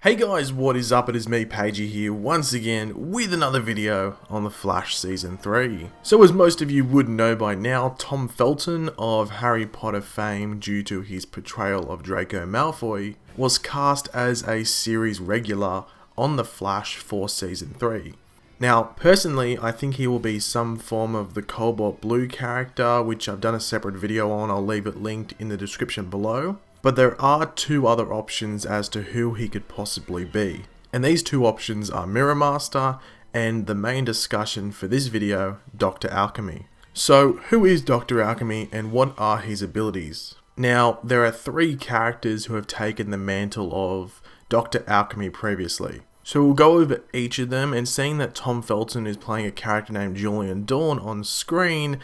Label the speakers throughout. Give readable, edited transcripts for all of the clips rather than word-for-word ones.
Speaker 1: Hey guys, what is up? It is me, Pagey here, once again with another video on the Flash Season 3. So as most of you would know by now, Tom Felton of Harry Potter fame due to his portrayal of Draco Malfoy was cast as a series regular on the Flash for Season 3. Now, personally, I think he will be some form of the Cobalt Blue character, which I've done a separate video on. I'll leave it linked in the description below. But there are two other options as to who he could possibly be. And these two options are Mirror Master and the main discussion for this video, Dr. Alchemy. So, who is Dr. Alchemy and what are his abilities? Now, there are three characters who have taken the mantle of Dr. Alchemy previously. So we'll go over each of them, and seeing that Tom Felton is playing a character named Julian Dawn on screen,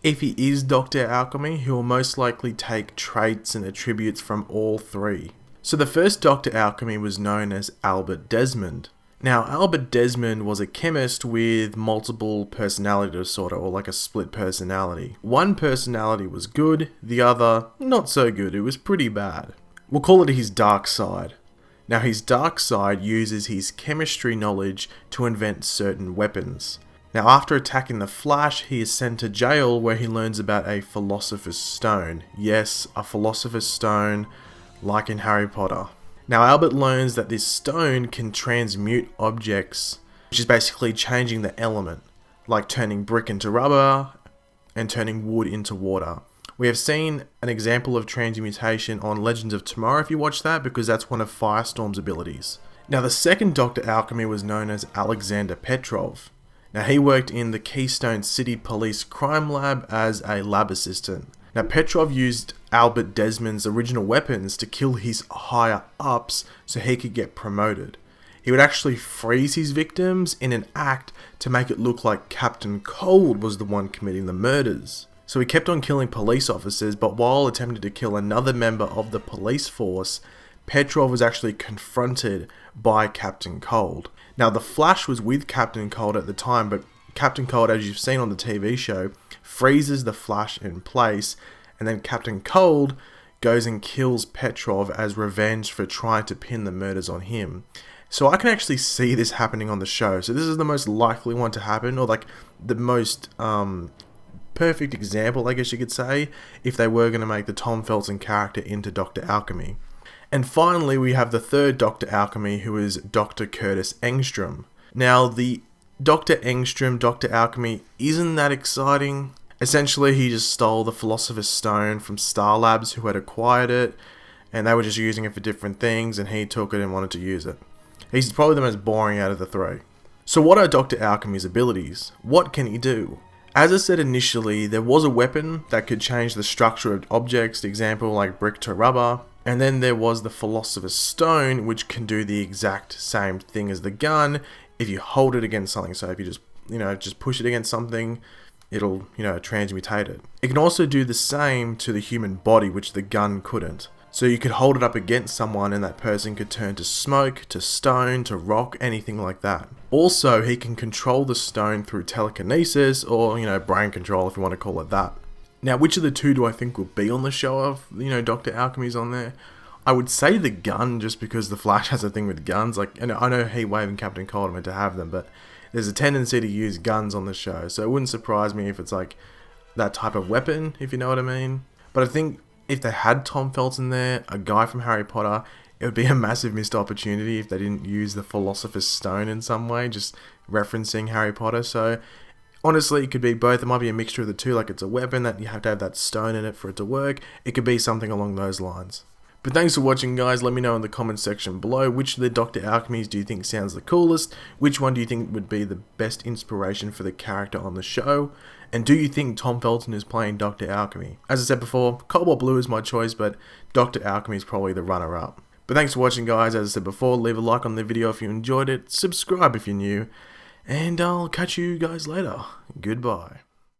Speaker 1: if he is Dr. Alchemy, he will most likely take traits and attributes from all three. So the first Dr. Alchemy was known as Albert Desmond. Now, Albert Desmond was a chemist with multiple personality disorder, or like a split personality. One personality was good, the other not so good. It was pretty bad. We'll call it his dark side. Now, his dark side uses his chemistry knowledge to invent certain weapons. Now, after attacking the Flash, he is sent to jail where he learns about a Philosopher's Stone. Yes, a Philosopher's Stone, like in Harry Potter. Now, Albert learns that this stone can transmute objects, which is basically changing the element, like turning brick into rubber and turning wood into water. We have seen an example of transmutation on Legends of Tomorrow if you watch that, because that's one of Firestorm's abilities. Now, the second Dr. Alchemy was known as Alexander Petrov. Now, he worked in the Keystone City Police Crime Lab as a lab assistant. Now, Petrov used Albert Desmond's original weapons to kill his higher ups so he could get promoted. He would actually freeze his victims in an act to make it look like Captain Cold was the one committing the murders. So he kept on killing police officers, but while attempting to kill another member of the police force, Petrov was actually confronted by Captain Cold. Now, the Flash was with Captain Cold at the time, but Captain Cold, as you've seen on the TV show, freezes the Flash in place, and then Captain Cold goes and kills Petrov as revenge for trying to pin the murders on him. So I can actually see this happening on the show. So this is the most likely one to happen, or like the most perfect example, I guess you could say, if they were going to make the Tom Felton character into Dr. Alchemy. And finally, we have the third Dr. Alchemy, who is Dr. Curtis Engstrom. Now, the Dr. Engstrom, Dr. Alchemy, isn't that exciting. Essentially, he just stole the Philosopher's Stone from Star Labs, who had acquired it, and they were just using it for different things, and he took it and wanted to use it. He's probably the most boring out of the three. So what are Dr. Alchemy's abilities? What can he do? As I said initially, there was a weapon that could change the structure of objects, example like brick to rubber. And then there was the Philosopher's Stone, which can do the exact same thing as the gun if you hold it against something. So if you just push it against something, it'll, transmutate it. It can also do the same to the human body, which the gun couldn't. So you could hold it up against someone and that person could turn to smoke, to stone, to rock, anything like that. Also, he can control the stone through telekinesis or, brain control if you want to call it that. Now, which of the two do I think will be on the show if, Dr. Alchemy's on there? I would say the gun, just because the Flash has a thing with guns. Like, and I know Heatwave and Captain Cold are meant to have them, but there's a tendency to use guns on the show. So it wouldn't surprise me if it's like that type of weapon, if you know what I mean. But I think if they had Tom Felton there, a guy from Harry Potter, it would be a massive missed opportunity if they didn't use the Philosopher's Stone in some way, just referencing Harry Potter. So honestly, it could be both. It might be a mixture of the two, like it's a weapon that you have to have that stone in it for it to work. It could be something along those lines. But thanks for watching, guys. Let me know in the comment section below, which of the Dr. Alchemies do you think sounds the coolest? Which one do you think would be the best inspiration for the character on the show? And do you think Tom Felton is playing Dr. Alchemy? As I said before, Cobalt Blue is my choice, but Dr. Alchemy is probably the runner-up. But thanks for watching, guys. As I said before, leave a like on the video if you enjoyed it, subscribe if you're new, and I'll catch you guys later. Goodbye.